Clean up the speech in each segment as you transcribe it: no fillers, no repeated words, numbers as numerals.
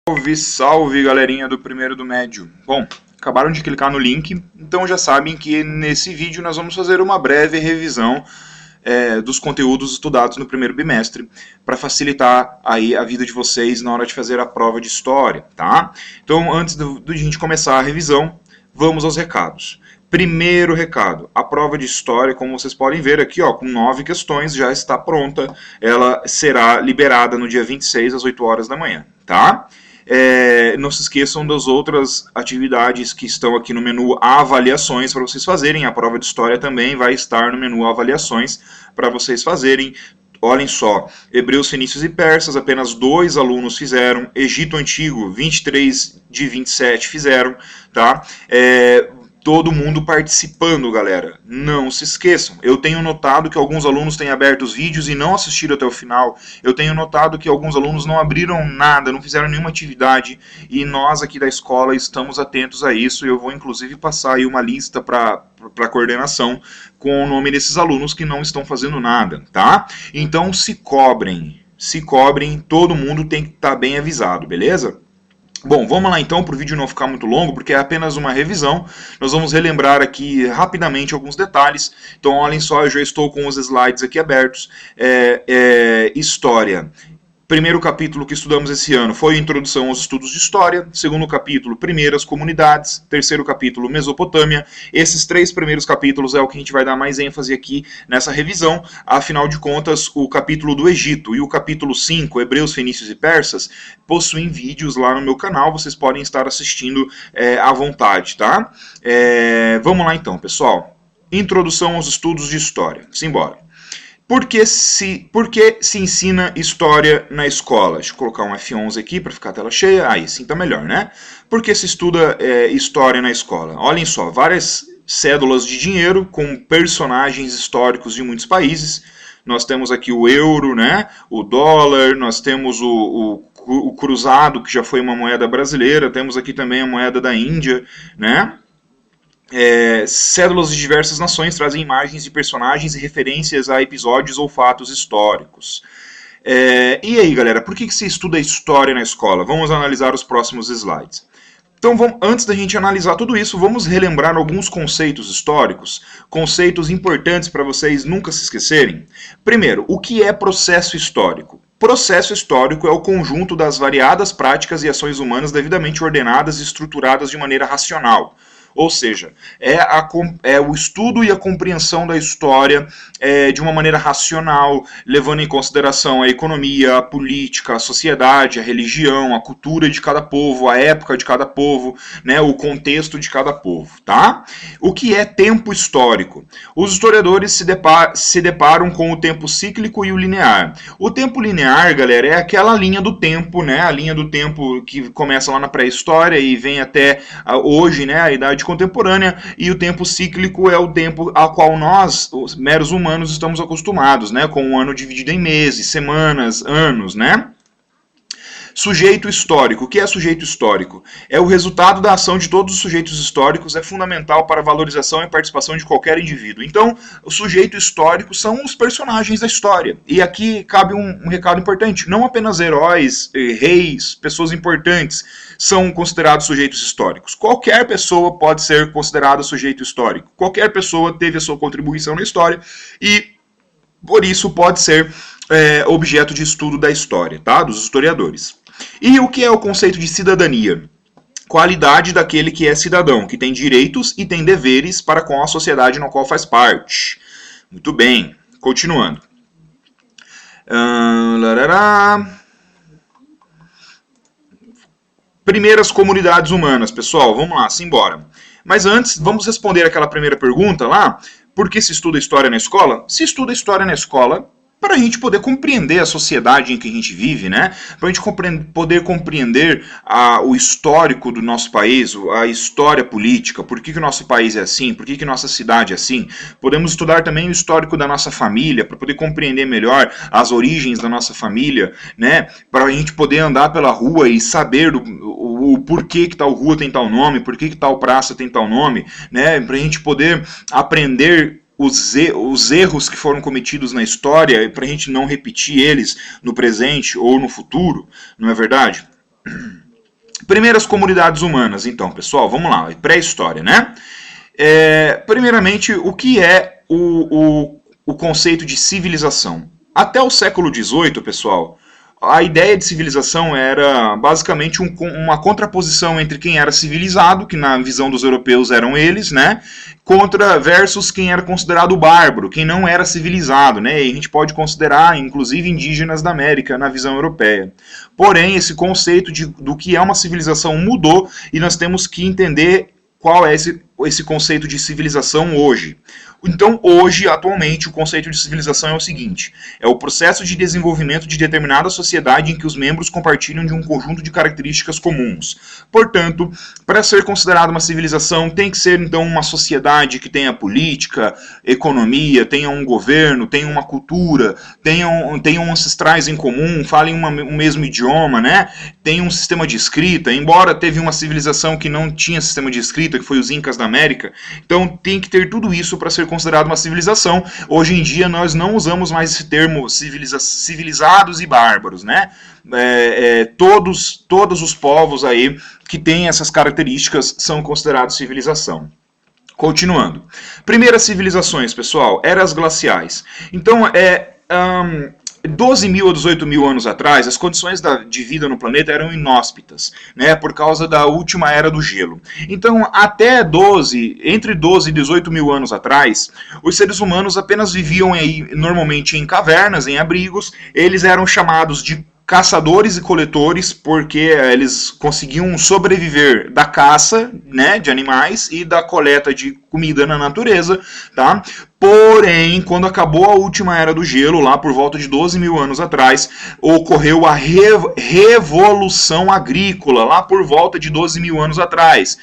Salve, salve, galerinha do primeiro do médio. Bom, acabaram de clicar no link, então já sabem que nesse vídeo nós vamos fazer uma breve revisão dos conteúdos estudados no primeiro bimestre, para facilitar aí a vida de vocês na hora de fazer a prova de história, tá? Então, antes de a gente começar a revisão, vamos aos recados. Primeiro recado, a prova de história, como vocês podem ver aqui, ó, com 9 questões, já está pronta. Ela será liberada no dia 26, às 8 horas da manhã, tá? Não se esqueçam das outras atividades que estão aqui no menu Avaliações para vocês fazerem. A prova de história também vai estar no menu Avaliações para vocês fazerem. Olhem só, Hebreus, Fenícios e Persas, apenas 2 alunos fizeram. Egito Antigo, 23 de 27 fizeram, tá? Todo mundo participando, galera. Não se esqueçam. Eu tenho notado que alguns alunos têm aberto os vídeos e não assistiram até o final. Eu tenho notado que alguns alunos não abriram nada, não fizeram nenhuma atividade. E nós aqui da escola estamos atentos a isso. Eu vou inclusive passar aí uma lista para a coordenação com o nome desses alunos que não estão fazendo nada, tá? Então se cobrem, todo mundo tem que estar bem avisado, beleza? Bom, vamos lá então para o vídeo não ficar muito longo, porque é apenas uma revisão. Nós vamos relembrar aqui rapidamente alguns detalhes. Então, olhem só, eu já estou com os slides aqui abertos. História. Primeiro capítulo que estudamos esse ano foi a Introdução aos Estudos de História. Segundo capítulo, Primeiras Comunidades. Terceiro capítulo, Mesopotâmia. Esses 3 primeiros capítulos é o que a gente vai dar mais ênfase aqui nessa revisão. Afinal de contas, o capítulo do Egito e o capítulo 5, Hebreus, Fenícios e Persas, possuem vídeos lá no meu canal. Vocês podem estar assistindo à vontade, tá? Vamos lá então, pessoal. Introdução aos Estudos de História. Simbora. Por que se ensina história na escola? Deixa eu colocar um F11 aqui para ficar a tela cheia. Aí sim tá melhor, né? Por que se estuda história na escola? Olhem só, várias cédulas de dinheiro com personagens históricos de muitos países. Nós temos aqui o euro, né? O dólar, nós temos o cruzado, que já foi uma moeda brasileira. Temos aqui também a moeda da Índia, né? Cédulas de diversas nações trazem imagens de personagens e referências a episódios ou fatos históricos. E aí, galera, por que se estuda história na escola? Vamos analisar os próximos slides. Então, antes da gente analisar tudo isso, vamos relembrar alguns conceitos históricos, conceitos importantes para vocês nunca se esquecerem. Primeiro, o que é processo histórico? Processo histórico é o conjunto das variadas práticas e ações humanas devidamente ordenadas e estruturadas de maneira racional. Ou seja, é o estudo e a compreensão da história de uma maneira racional, levando em consideração a economia, a política, a sociedade, a religião, a cultura de cada povo, a época de cada povo, né, o contexto de cada povo, tá? O que é tempo histórico? Os historiadores se deparam com o tempo cíclico e o linear. O tempo linear, galera, é aquela linha do tempo, né, a linha do tempo que começa lá na pré-história e vem até hoje, né, a idade contemporânea, e o tempo cíclico é o tempo ao qual nós, os meros humanos, estamos acostumados, né, com o ano dividido em meses, semanas, anos, né? Sujeito histórico. O que é sujeito histórico? É o resultado da ação de todos os sujeitos históricos, é fundamental para a valorização e participação de qualquer indivíduo. Então, o sujeito histórico são os personagens da história. E aqui cabe um recado importante. Não apenas heróis, reis, pessoas importantes são considerados sujeitos históricos. Qualquer pessoa pode ser considerada sujeito histórico. Qualquer pessoa teve a sua contribuição na história e, por isso, pode ser objeto de estudo da história, tá? Dos historiadores. E o que é o conceito de cidadania? Qualidade daquele que é cidadão, que tem direitos e tem deveres para com a sociedade na qual faz parte. Muito bem, continuando. Primeiras comunidades humanas, pessoal, vamos lá, simbora. Mas antes, vamos responder aquela primeira pergunta lá. Por que se estuda história na escola? Se estuda história na escola para a gente poder compreender a sociedade em que a gente vive, né? Para a gente poder compreender o histórico do nosso país, a história política, por que o nosso país é assim, por que nossa cidade é assim. Podemos estudar também o histórico da nossa família, para poder compreender melhor as origens da nossa família, né? Para a gente poder andar pela rua e saber o porquê que tal rua tem tal nome, por que tal praça tem tal nome, né? Para a gente poder aprender os erros que foram cometidos na história, para a gente não repetir eles no presente ou no futuro, não é verdade? Primeiras comunidades humanas, então, pessoal, vamos lá, pré-história, né? Primeiramente, o que é o conceito de civilização? Até o século XVIII, pessoal, a ideia de civilização era basicamente uma contraposição entre quem era civilizado, que na visão dos europeus eram eles, né, versus quem era considerado bárbaro, quem não era civilizado, né, e a gente pode considerar, inclusive, indígenas da América na visão europeia. Porém, esse conceito do que é uma civilização mudou e nós temos que entender qual é esse conceito de civilização hoje. Então, hoje, atualmente, o conceito de civilização é o seguinte: é o processo de desenvolvimento de determinada sociedade em que os membros compartilham de um conjunto de características comuns. Portanto, para ser considerada uma civilização, tem que ser, então, uma sociedade que tenha política, economia, tenha um governo, tenha uma cultura, tenham ancestrais em comum, falem o mesmo idioma, né? Tem um sistema de escrita, embora teve uma civilização que não tinha sistema de escrita, que foi os Incas da América. Então, tem que ter tudo isso para ser considerado uma civilização. Hoje em dia nós não usamos mais esse termo civilizados e bárbaros, né? Todos os povos aí que têm essas características são considerados civilização. Continuando. Primeiras civilizações, pessoal, eras glaciais. Então, 12 mil a 18 mil anos atrás, as condições de vida no planeta eram inóspitas, né, por causa da última era do gelo. Então, entre 12 e 18 mil anos atrás, os seres humanos apenas viviam aí, normalmente em cavernas, em abrigos. Eles eram chamados de caçadores e coletores, porque eles conseguiam sobreviver da caça, né, de animais e da coleta de comida na natureza, tá? Porém, quando acabou a última era do gelo, lá por volta de 12 mil anos atrás, ocorreu a revolução agrícola, lá por volta de 12 mil anos atrás.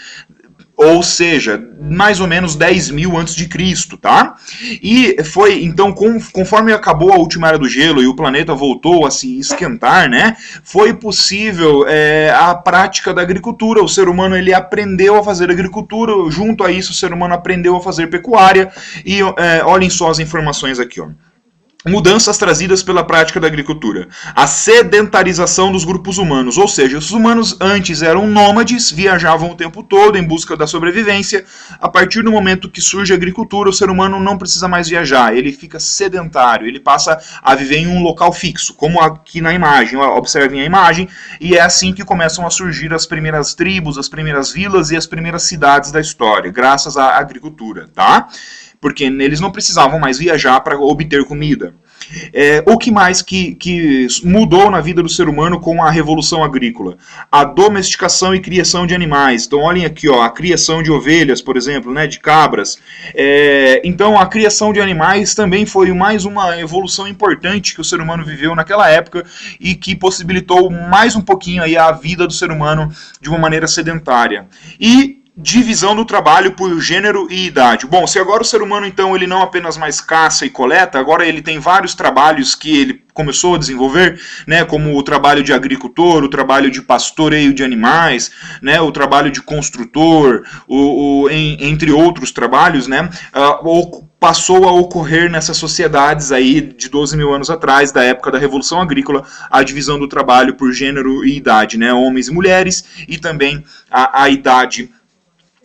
Ou seja, mais ou menos 10 mil antes de Cristo, tá? E foi, então, conforme acabou a última era do gelo e o planeta voltou a se esquentar, né? Foi possível a prática da agricultura. O ser humano, ele aprendeu a fazer agricultura, junto a isso o ser humano aprendeu a fazer pecuária. E olhem só as informações aqui, ó. Mudanças trazidas pela prática da agricultura. A sedentarização dos grupos humanos, ou seja, os humanos antes eram nômades, viajavam o tempo todo em busca da sobrevivência. A partir do momento que surge a agricultura, o ser humano não precisa mais viajar, ele fica sedentário, ele passa a viver em um local fixo, como aqui na imagem, observem a imagem, e é assim que começam a surgir as primeiras tribos, as primeiras vilas e as primeiras cidades da história, graças à agricultura, tá? Porque eles não precisavam mais viajar para obter comida. O que mais que mudou na vida do ser humano com a Revolução Agrícola? A domesticação e criação de animais. Então, olhem aqui, ó, a criação de ovelhas, por exemplo, né, de cabras. Então, a criação de animais também foi mais uma evolução importante que o ser humano viveu naquela época e que possibilitou mais um pouquinho aí a vida do ser humano de uma maneira sedentária. E divisão do trabalho por gênero e idade. Bom, se agora o ser humano, então, ele não apenas mais caça e coleta, agora ele tem vários trabalhos que ele começou a desenvolver, né, como o trabalho de agricultor, o trabalho de pastoreio de animais, né, o trabalho de construtor, entre outros trabalhos, né, passou a ocorrer nessas sociedades aí de 12 mil anos atrás, da época da Revolução Agrícola, a divisão do trabalho por gênero e idade, né, homens e mulheres, e também a idade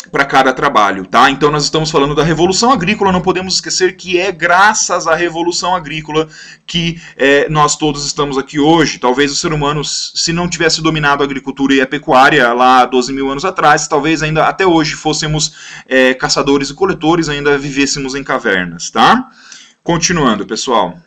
para cada trabalho, tá? Então nós estamos falando da Revolução Agrícola, não podemos esquecer que é graças à Revolução Agrícola que nós todos estamos aqui hoje. Talvez o ser humano, se não tivesse dominado a agricultura e a pecuária lá 12 mil anos atrás, talvez ainda até hoje fôssemos caçadores e coletores, ainda vivêssemos em cavernas, tá? Continuando, pessoal.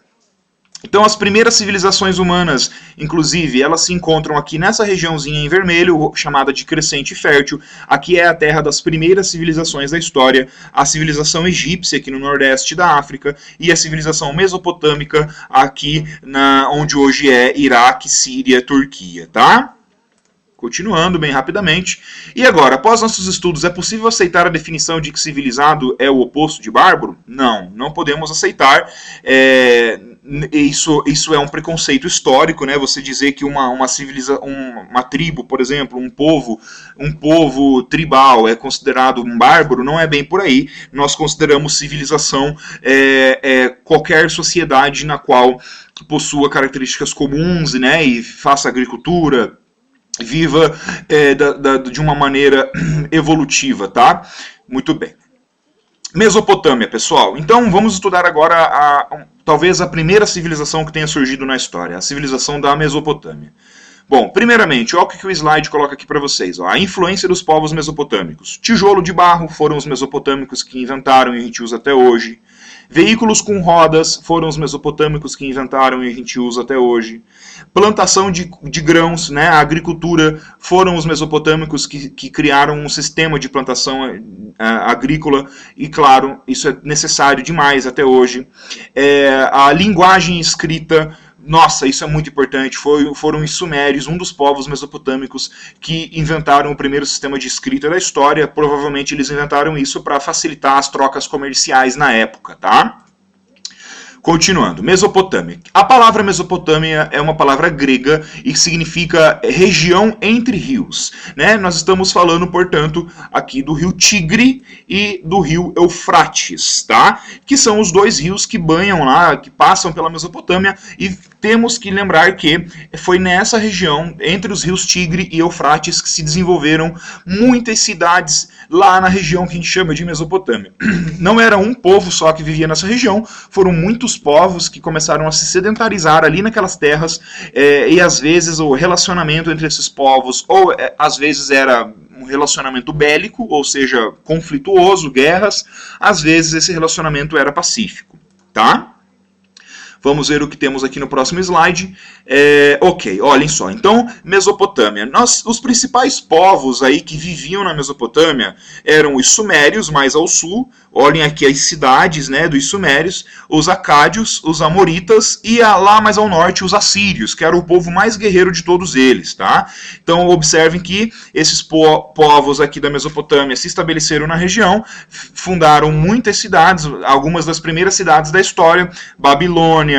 Então as primeiras civilizações humanas, inclusive, elas se encontram aqui nessa regiãozinha em vermelho, chamada de Crescente Fértil. Aqui é a terra das primeiras civilizações da história, a civilização egípcia aqui no nordeste da África e a civilização mesopotâmica aqui onde hoje é Iraque, Síria, Turquia, tá? Continuando bem rapidamente. E agora, após nossos estudos, é possível aceitar a definição de que civilizado é o oposto de bárbaro? Não, não podemos aceitar. Isso é um preconceito histórico, né? Você dizer que uma tribo, por exemplo, um povo tribal é considerado um bárbaro, não é bem por aí. Nós consideramos civilização qualquer sociedade na qual possua características comuns, né? E faça agricultura, viva de uma maneira evolutiva, tá? Muito bem. Mesopotâmia, pessoal. Então vamos estudar agora talvez a primeira civilização que tenha surgido na história, a civilização da Mesopotâmia. Bom, primeiramente, olha o que o slide coloca aqui para vocês. Ó, a influência dos povos mesopotâmicos. Tijolo de barro foram os mesopotâmicos que inventaram e a gente usa até hoje. Veículos com rodas foram os mesopotâmicos que inventaram e a gente usa até hoje. Plantação de grãos, né, a agricultura, foram os mesopotâmicos que criaram um sistema de plantação agrícola e, claro, isso é necessário demais até hoje. A linguagem escrita, nossa, isso é muito importante, foram os sumérios, um dos povos mesopotâmicos que inventaram o primeiro sistema de escrita da história. Provavelmente eles inventaram isso para facilitar as trocas comerciais na época, tá? Continuando, Mesopotâmia. A palavra Mesopotâmia é uma palavra grega e significa região entre rios, né? Nós estamos falando, portanto, aqui do rio Tigre e do rio Eufrates, tá? Que são os dois rios que banham lá, que passam pela Mesopotâmia, e temos que lembrar que foi nessa região, entre os rios Tigre e Eufrates, que se desenvolveram muitas cidades lá na região que a gente chama de Mesopotâmia. Não era um povo só que vivia nessa região, foram muitos povos que começaram a se sedentarizar ali naquelas terras, e às vezes o relacionamento entre esses povos, ou às vezes era um relacionamento bélico, ou seja, conflituoso, guerras, às vezes esse relacionamento era pacífico, tá? Vamos ver o que temos aqui no próximo slide. Ok, olhem só. Então, Mesopotâmia. Os principais povos aí que viviam na Mesopotâmia eram os sumérios, mais ao sul. Olhem aqui as cidades, né, dos sumérios. Os acádios, os amoritas e lá mais ao norte os assírios, que era o povo mais guerreiro de todos eles, tá? Então, observem que esses povos aqui da Mesopotâmia se estabeleceram na região, fundaram muitas cidades, algumas das primeiras cidades da história, Babilônia,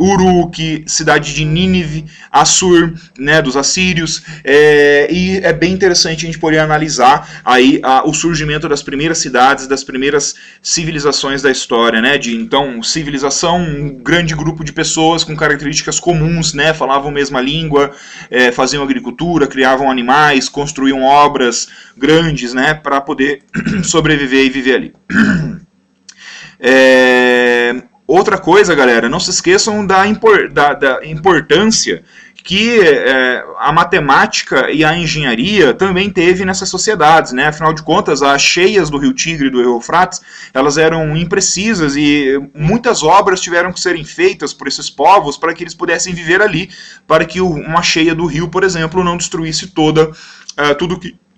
Uruk, cidade de Nínive, Assur, né, dos assírios, e é bem interessante a gente poder analisar aí o surgimento das primeiras cidades, das primeiras civilizações da história, né, então civilização, um grande grupo de pessoas com características comuns, né, falavam a mesma língua, faziam agricultura, criavam animais, construíam obras grandes, né, para poder sobreviver e viver ali. Outra coisa, galera, não se esqueçam da importância que a matemática e a engenharia também teve nessas sociedades, né? Afinal de contas, as cheias do rio Tigre e do Eufrates, elas eram imprecisas e muitas obras tiveram que serem feitas por esses povos para que eles pudessem viver ali, para que uma cheia do rio, por exemplo, não destruísse tudo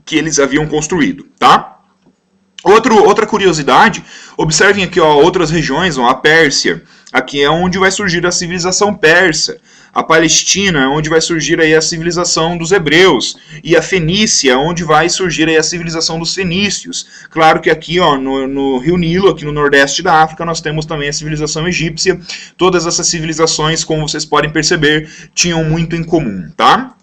que eles haviam construído, tá? Outra curiosidade, observem aqui outras regiões, a Pérsia, aqui é onde vai surgir a civilização persa, a Palestina é onde vai surgir aí a civilização dos hebreus, e a Fenícia, onde vai surgir aí a civilização dos fenícios. Claro que aqui no Rio Nilo, aqui no nordeste da África, nós temos também a civilização egípcia. Todas essas civilizações, como vocês podem perceber, tinham muito em comum, tá?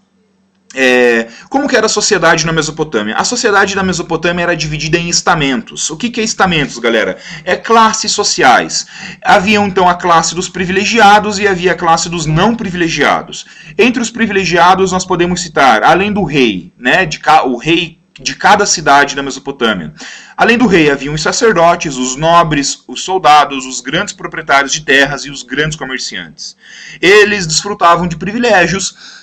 Como que era a sociedade na Mesopotâmia? A sociedade da Mesopotâmia era dividida em estamentos. O que é estamentos, galera? Classes sociais. Havia então a classe dos privilegiados e havia a classe dos não privilegiados. Entre os privilegiados nós podemos citar, além do rei, né, o rei de cada cidade da Mesopotâmia. Além do rei, haviam os sacerdotes, os nobres, os soldados, os grandes proprietários de terras e os grandes comerciantes. Eles desfrutavam de privilégios,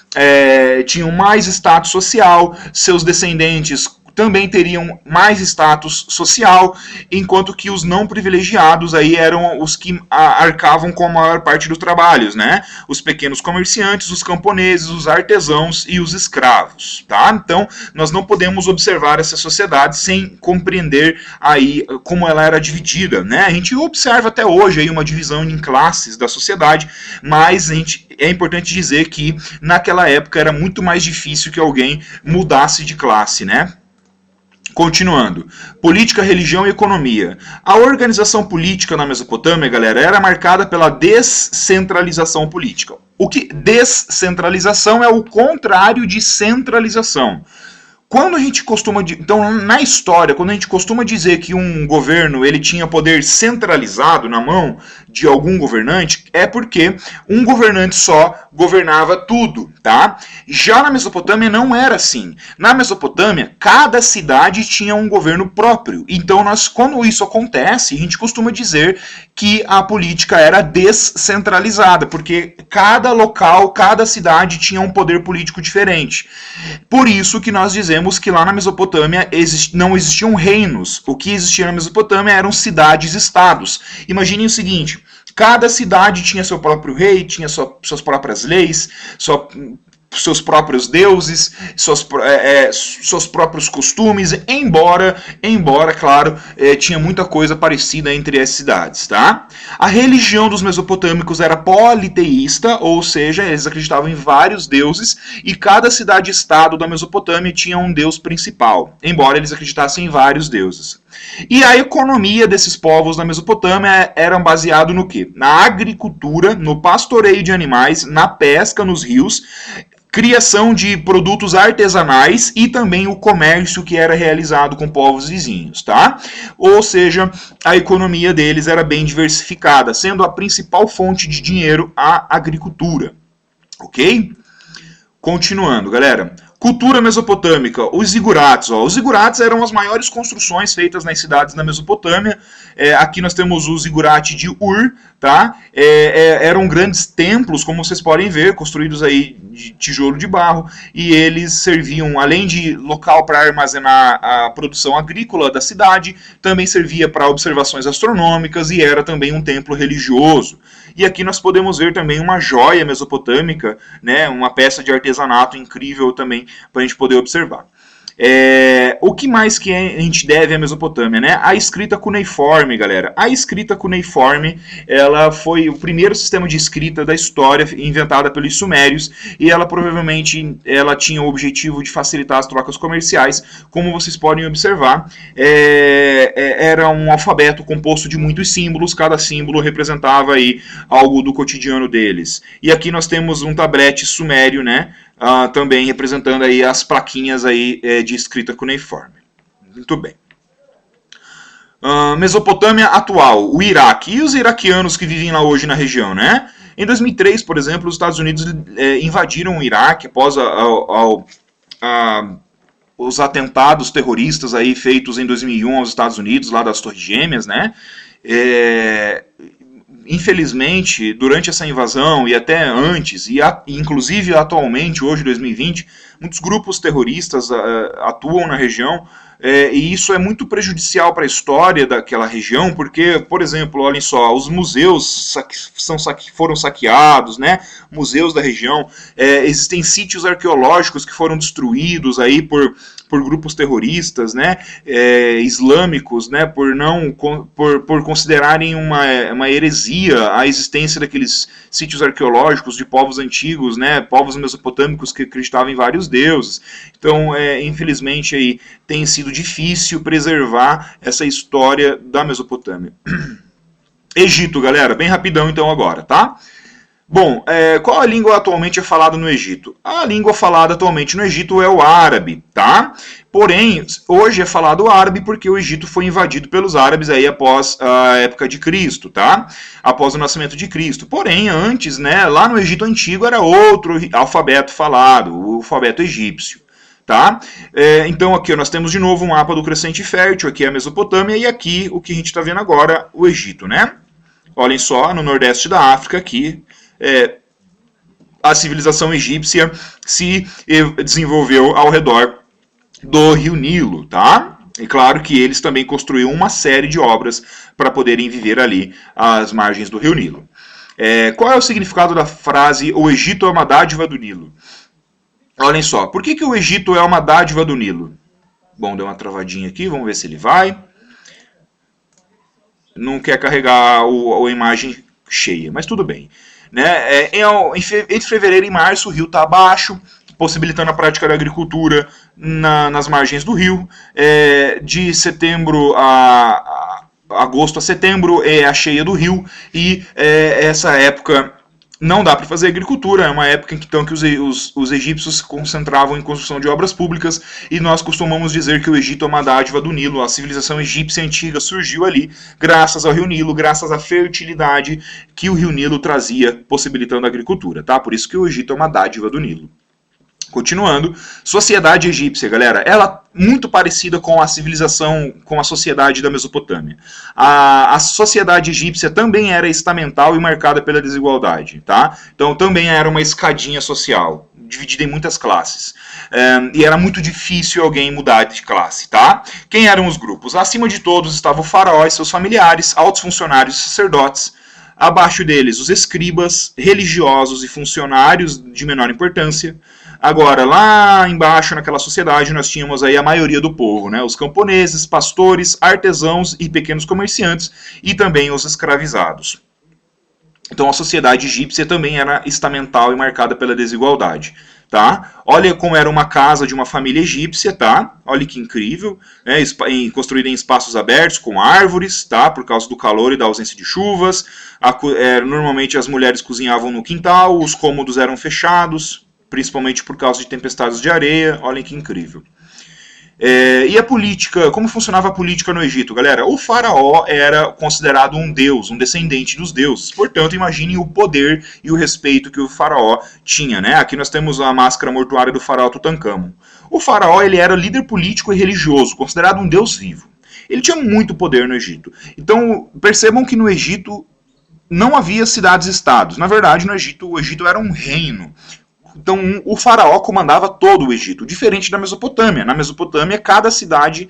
tinham mais status social, seus descendentes também teriam mais status social, enquanto que os não privilegiados aí eram os que arcavam com a maior parte dos trabalhos, né? Os pequenos comerciantes, os camponeses, os artesãos e os escravos, tá? Então, nós não podemos observar essa sociedade sem compreender aí como ela era dividida, né? A gente observa até hoje aí uma divisão em classes da sociedade, mas é importante dizer que naquela época era muito mais difícil que alguém mudasse de classe, né? Continuando, política, religião e economia. A organização política na Mesopotâmia, galera, era marcada pela descentralização política. O que descentralização é o contrário de centralização. Quando a gente costuma... Então, na história, quando a gente costuma dizer que um governo ele tinha poder centralizado na mão de algum governante, é porque um governante só governava tudo, tá? Já na Mesopotâmia não era assim. Na Mesopotâmia, cada cidade tinha um governo próprio. Então, quando isso acontece, a gente costuma dizer que a política era descentralizada, porque cada local, cada cidade tinha um poder político diferente. Por isso que nós dizemos que lá na Mesopotâmia não existiam reinos. O que existia na Mesopotâmia eram cidades-estados. Imaginem o seguinte, cada cidade tinha seu próprio rei, tinha suas próprias leis, seus próprios deuses, seus próprios costumes, embora, claro, tinha muita coisa parecida entre as cidades, tá? A religião dos mesopotâmicos era politeísta, ou seja, eles acreditavam em vários deuses, e cada cidade-estado da Mesopotâmia tinha um deus principal, embora eles acreditassem em vários deuses. E a economia desses povos da Mesopotâmia era baseada no quê? Na agricultura, no pastoreio de animais, na pesca nos rios, criação de produtos artesanais e também o comércio que era realizado com povos vizinhos, tá? Ou seja, a economia deles era bem diversificada, sendo a principal fonte de dinheiro a agricultura, ok? Continuando, galera. Cultura mesopotâmica, os zigurates. Os zigurates eram as maiores construções feitas nas cidades da Mesopotâmia. Aqui nós temos o zigurate de Ur, tá? Eram grandes templos, como vocês podem ver, construídos aí de tijolo de barro, e eles serviam, além de local para armazenar a produção agrícola da cidade, também servia para observações astronômicas e era também um templo religioso. E aqui nós podemos ver também uma joia mesopotâmica, né, uma peça de artesanato incrível também para a gente poder observar. O que mais que a gente deve à Mesopotâmia, né? A escrita cuneiforme, galera. A escrita cuneiforme, ela foi o primeiro sistema de escrita da história inventada pelos sumérios e ela provavelmente tinha o objetivo de facilitar as trocas comerciais, como vocês podem observar. Era um alfabeto composto de muitos símbolos, cada símbolo representava aí algo do cotidiano deles. E aqui nós temos um tablete sumério, né? Também representando aí as plaquinhas aí, de escrita cuneiforme. Muito bem. Mesopotâmia atual, o Iraque. E os iraquianos que vivem lá hoje na região, né? Em 2003, por exemplo, os Estados Unidos invadiram o Iraque após os atentados terroristas aí feitos em 2001 aos Estados Unidos, lá das Torres Gêmeas, né? Infelizmente, durante essa invasão e até antes, e inclusive atualmente, hoje, 2020, muitos grupos terroristas atuam na região, e isso é muito prejudicial para a história daquela região, porque, por exemplo, olhem só, os museus foram saqueados, né? Museus da região, existem sítios arqueológicos que foram destruídos aí por grupos terroristas, né, islâmicos, né, por considerarem uma heresia a existência daqueles sítios arqueológicos de povos antigos, né, povos mesopotâmicos que acreditavam em vários deuses. Então, infelizmente, aí, tem sido difícil preservar essa história da Mesopotâmia. Egito, galera, bem rapidão então agora, tá? Bom, qual a língua atualmente é falada no Egito? A língua falada atualmente no Egito é o árabe, tá? Porém, hoje é falado o árabe porque o Egito foi invadido pelos árabes aí após a época de Cristo, tá? Após o nascimento de Cristo. Porém, antes, né, lá no Egito Antigo era outro alfabeto falado, o alfabeto egípcio. Tá? Então aqui nós temos de novo um mapa do Crescente Fértil, aqui é a Mesopotâmia e aqui o que a gente está vendo agora, o Egito, né? Olhem só, no nordeste da África aqui, a civilização egípcia se desenvolveu ao redor do rio Nilo, tá? E claro que eles também construíram uma série de obras para poderem viver ali às margens do rio Nilo. Qual é o significado da frase "o Egito é uma dádiva do Nilo"? Olhem só, por que o Egito é uma dádiva do Nilo? Bom, deu uma travadinha aqui, vamos ver se ele vai. Não quer carregar a imagem cheia, mas tudo bem. Né? Entre fevereiro e março o rio está abaixo, possibilitando a prática da agricultura nas margens do rio. De setembro a agosto a setembro é a cheia do rio, e essa época não dá para fazer agricultura, é uma época então, que os egípcios se concentravam em construção de obras públicas, e nós costumamos dizer que o Egito é uma dádiva do Nilo. A civilização egípcia antiga surgiu ali graças ao rio Nilo, graças à fertilidade que o rio Nilo trazia, possibilitando a agricultura, tá? Por isso que o Egito é uma dádiva do Nilo. Continuando, sociedade egípcia, galera, ela muito parecida com a civilização, com a sociedade da Mesopotâmia. A sociedade egípcia também era estamental e marcada pela desigualdade, tá? Então também era uma escadinha social, dividida em muitas classes. E era muito difícil alguém mudar de classe, tá? Quem eram os grupos? Acima de todos estava o faraó e seus familiares, altos funcionários e sacerdotes. Abaixo deles, os escribas, religiosos e funcionários de menor importância. Agora, lá embaixo naquela sociedade, nós tínhamos aí a maioria do povo, né? Os camponeses, pastores, artesãos e pequenos comerciantes, e também os escravizados. Então a sociedade egípcia também era estamental e marcada pela desigualdade. Tá? Olha como era uma casa de uma família egípcia, tá? Olha que incrível, né? Construída em espaços abertos, com árvores, tá? Por causa do calor e da ausência de chuvas. Normalmente as mulheres cozinhavam no quintal, os cômodos eram fechados, principalmente por causa de tempestades de areia. Olhem que incrível. E a política, como funcionava a política no Egito, galera? O faraó era considerado um deus, um descendente dos deuses. Portanto, imaginem o poder e o respeito que o faraó tinha, né? Aqui nós temos a máscara mortuária do faraó Tutancâmon. O faraó, ele era líder político e religioso, considerado um deus vivo. Ele tinha muito poder no Egito. Então, percebam que no Egito não havia cidades-estados. Na verdade, no Egito, o Egito era um reino. Então, o faraó comandava todo o Egito, diferente da Mesopotâmia. Na Mesopotâmia, cada cidade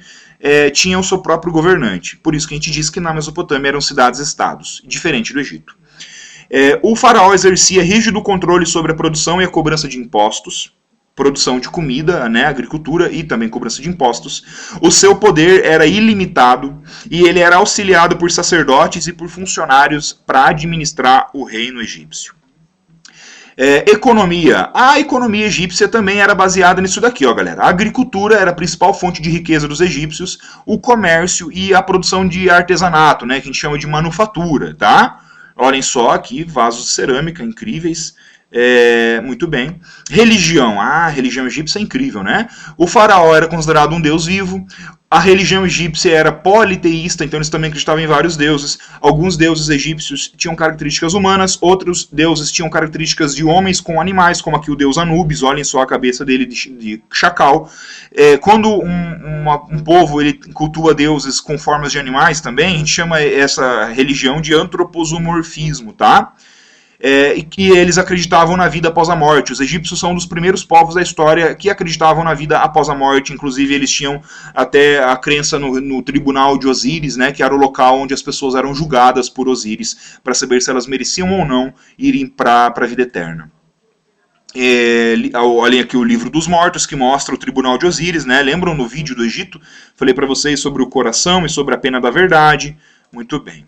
tinha o seu próprio governante. Por isso que a gente diz que na Mesopotâmia eram cidades-estados, diferente do Egito. O faraó exercia rígido controle sobre a produção e a cobrança de impostos, produção de comida, né, agricultura e também cobrança de impostos. O seu poder era ilimitado e ele era auxiliado por sacerdotes e por funcionários para administrar o reino egípcio. Economia. A economia egípcia também era baseada nisso daqui, ó, galera. A agricultura era a principal fonte de riqueza dos egípcios, o comércio e a produção de artesanato, né, que a gente chama de manufatura, tá? Olhem só aqui, vasos de cerâmica incríveis. Muito bem. Religião. A religião egípcia é incrível, né? O faraó era considerado um deus vivo. A religião egípcia era politeísta, então eles também acreditavam em vários deuses. Alguns deuses egípcios tinham características humanas, outros deuses tinham características de homens com animais, como aqui o deus Anubis, olhem só a cabeça dele de chacal. Quando um povo ele cultua deuses com formas de animais também, a gente chama essa religião de antroposomorfismo, tá? E que eles acreditavam na vida após a morte. Os egípcios são um dos primeiros povos da história que acreditavam na vida após a morte. Inclusive, eles tinham até a crença no tribunal de Osíris, né, que era o local onde as pessoas eram julgadas por Osíris, para saber se elas mereciam ou não irem para a vida eterna. Olhem aqui o livro dos mortos, que mostra o tribunal de Osíris, né? Lembram no vídeo do Egito? Falei para vocês sobre o coração e sobre a pena da verdade. Muito bem.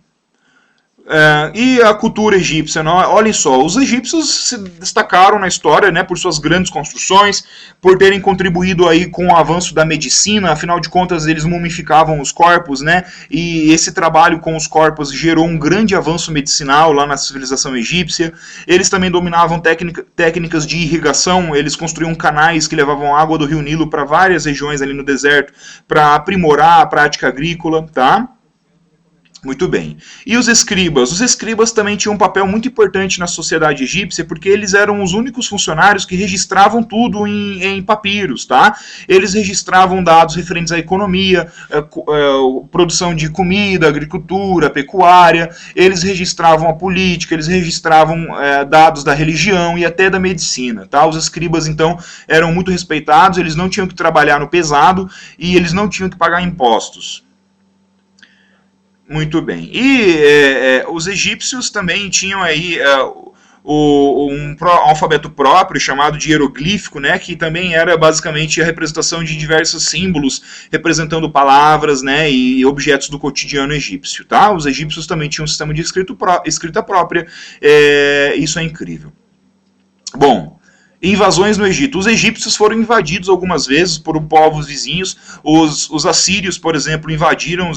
E a cultura egípcia, não? Olhem só, os egípcios se destacaram na história, né, por suas grandes construções, por terem contribuído aí com o avanço da medicina. Afinal de contas eles mumificavam os corpos, né, e esse trabalho com os corpos gerou um grande avanço medicinal lá na civilização egípcia. Eles também dominavam técnicas de irrigação, eles construíam canais que levavam água do rio Nilo para várias regiões ali no deserto, para aprimorar a prática agrícola, tá? Muito bem. E os escribas? Os escribas também tinham um papel muito importante na sociedade egípcia, porque eles eram os únicos funcionários que registravam tudo em papiros, tá? Eles registravam dados referentes à economia, produção de comida, agricultura, pecuária, eles registravam a política, eles registravam dados da religião e até da medicina, tá? Os escribas, então, eram muito respeitados, eles não tinham que trabalhar no pesado e eles não tinham que pagar impostos. Muito bem. E os egípcios também tinham aí um alfabeto próprio chamado de hieroglífico, né, que também era basicamente a representação de diversos símbolos representando palavras, né, e objetos do cotidiano egípcio. Tá? Os egípcios também tinham um sistema de escrita própria. Isso é incrível. Bom, Invasões no Egito. Os egípcios foram invadidos algumas vezes por povos vizinhos. Os assírios, por exemplo, invadiram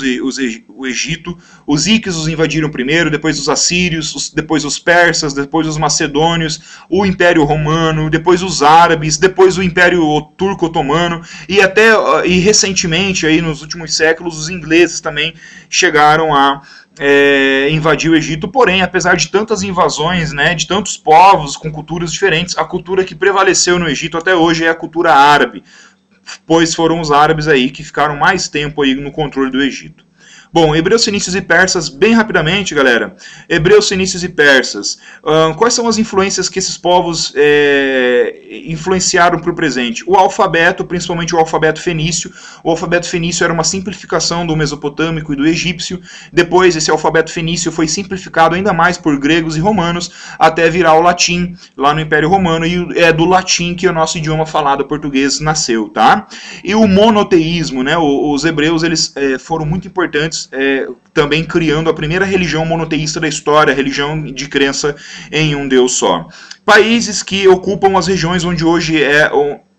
o Egito. Os íquios invadiram primeiro, depois os assírios, depois os persas, depois os macedônios, o Império Romano, depois os árabes, depois o Império Turco-Otomano e recentemente, aí, nos últimos séculos, os ingleses também chegaram a invadiu o Egito, porém, apesar de tantas invasões, né, de tantos povos com culturas diferentes, a cultura que prevaleceu no Egito até hoje é a cultura árabe, pois foram os árabes aí que ficaram mais tempo aí no controle do Egito. Bom, hebreus, fenícios e persas, bem rapidamente, galera. Hebreus, fenícios e persas. Quais são as influências que esses povos influenciaram para o presente? O alfabeto, principalmente o alfabeto fenício. O alfabeto fenício era uma simplificação do mesopotâmico e do egípcio. Depois, esse alfabeto fenício foi simplificado ainda mais por gregos e romanos, até virar o latim, lá no Império Romano. E é do latim que o nosso idioma falado português nasceu, tá? E o monoteísmo, né? Os hebreus, eles foram muito importantes, também criando a primeira religião monoteísta da história, a religião de crença em um Deus só. Países que ocupam as regiões onde hoje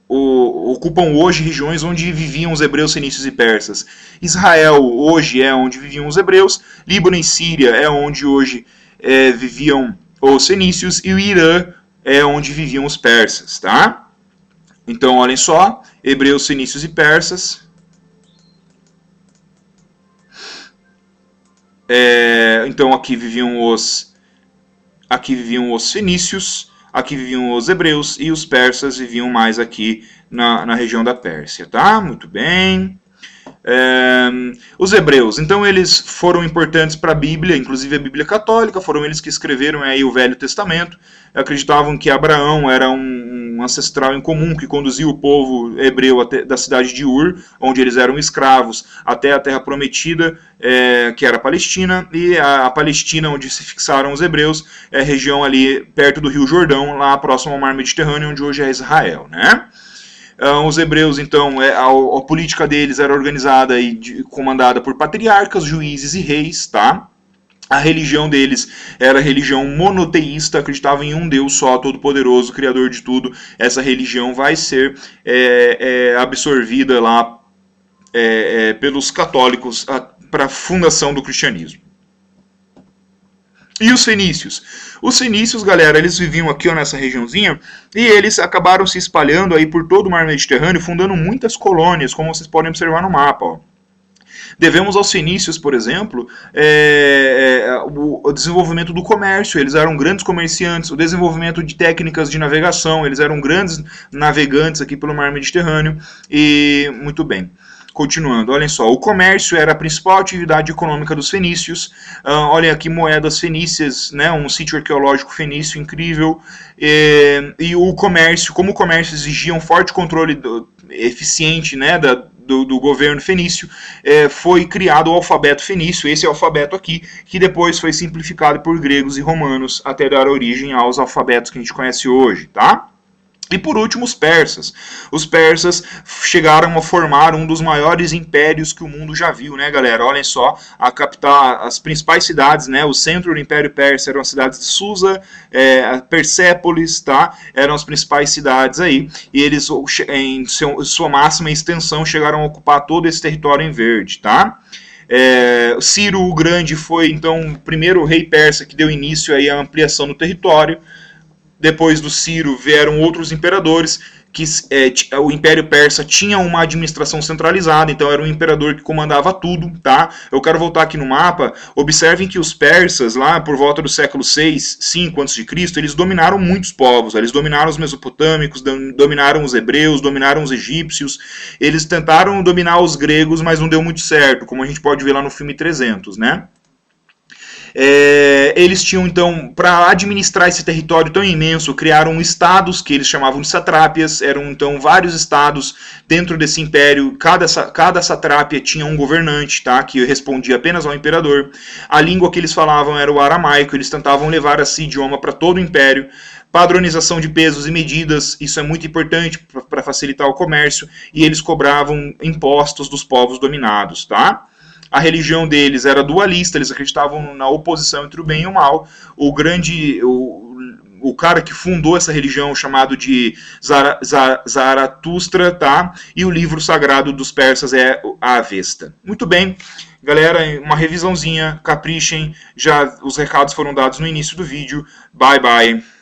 ocupam hoje regiões onde viviam os hebreus, fenícios e persas. Israel hoje é onde viviam os hebreus, Líbano e Síria é onde hoje viviam os fenícios, e o Irã é onde viviam os persas, tá? Então, olhem só, hebreus, fenícios e persas. Então aqui viviam os fenícios, aqui viviam os hebreus, e os persas viviam mais aqui na região da Pérsia, tá? Muito bem. Os hebreus, então, eles foram importantes para a Bíblia, inclusive a Bíblia católica, foram eles que escreveram aí o Velho Testamento. Acreditavam que Abraão era um ancestral em comum que conduziu o povo hebreu da cidade de Ur, onde eles eram escravos, até a terra prometida, que era a Palestina, e a Palestina, onde se fixaram os hebreus, é a região ali perto do Rio Jordão, lá próximo ao Mar Mediterrâneo, onde hoje é Israel, né? Os hebreus, então, a política deles era organizada e comandada por patriarcas, juízes e reis, tá? A religião deles era religião monoteísta, acreditavam em um Deus só, todo-poderoso, criador de tudo. Essa religião vai ser absorvida lá pelos católicos para a fundação do cristianismo. E os fenícios? Os fenícios, galera, eles viviam aqui, ó, nessa regiãozinha, e eles acabaram se espalhando aí por todo o mar Mediterrâneo, fundando muitas colônias, como vocês podem observar no mapa, ó. Devemos aos fenícios, por exemplo, o desenvolvimento do comércio. Eles eram grandes comerciantes, o desenvolvimento de técnicas de navegação. Eles eram grandes navegantes aqui pelo mar Mediterrâneo. E muito bem. Continuando, olhem só, o comércio era a principal atividade econômica dos fenícios. Olhem aqui moedas fenícias, né, um sítio arqueológico fenício incrível. E o comércio, como o comércio exigia um forte controle eficiente, né, do governo fenício, foi criado o alfabeto fenício, esse alfabeto aqui, que depois foi simplificado por gregos e romanos até dar origem aos alfabetos que a gente conhece hoje, tá? E por último, os persas. Os persas chegaram a formar um dos maiores impérios que o mundo já viu, né, galera? Olhem só, a capital, as principais cidades, né? O centro do Império Persa eram as cidades de Susa, Persépolis, tá? Eram as principais cidades aí. E eles, em sua máxima extensão, chegaram a ocupar todo esse território em verde, tá? Ciro o Grande foi, então, o primeiro rei persa que deu início aí à ampliação do território. Depois do Ciro vieram outros imperadores, que o Império Persa tinha uma administração centralizada, então era um imperador que comandava tudo, tá? Eu quero voltar aqui no mapa, observem que os persas, lá por volta do século 6, 5 a.C., eles dominaram muitos povos, eles dominaram os mesopotâmicos, dominaram os hebreus, dominaram os egípcios, eles tentaram dominar os gregos, mas não deu muito certo, como a gente pode ver lá no filme 300, né? Eles tinham, então, para administrar esse território tão imenso, criaram estados que eles chamavam de satrápias. Eram, então, vários estados dentro desse império. Cada satrápia tinha um governante, tá, que respondia apenas ao imperador. A língua que eles falavam era o aramaico. Eles tentavam levar esse idioma para todo o império. Padronização de pesos e medidas, isso é muito importante para facilitar o comércio. E eles cobravam impostos dos povos dominados, tá? A religião deles era dualista, eles acreditavam na oposição entre o bem e o mal. o cara que fundou essa religião, chamado de Zaratustra, tá? E o livro sagrado dos persas é a Avesta. Muito bem, galera, uma revisãozinha, caprichem, já os recados foram dados no início do vídeo. Bye, bye.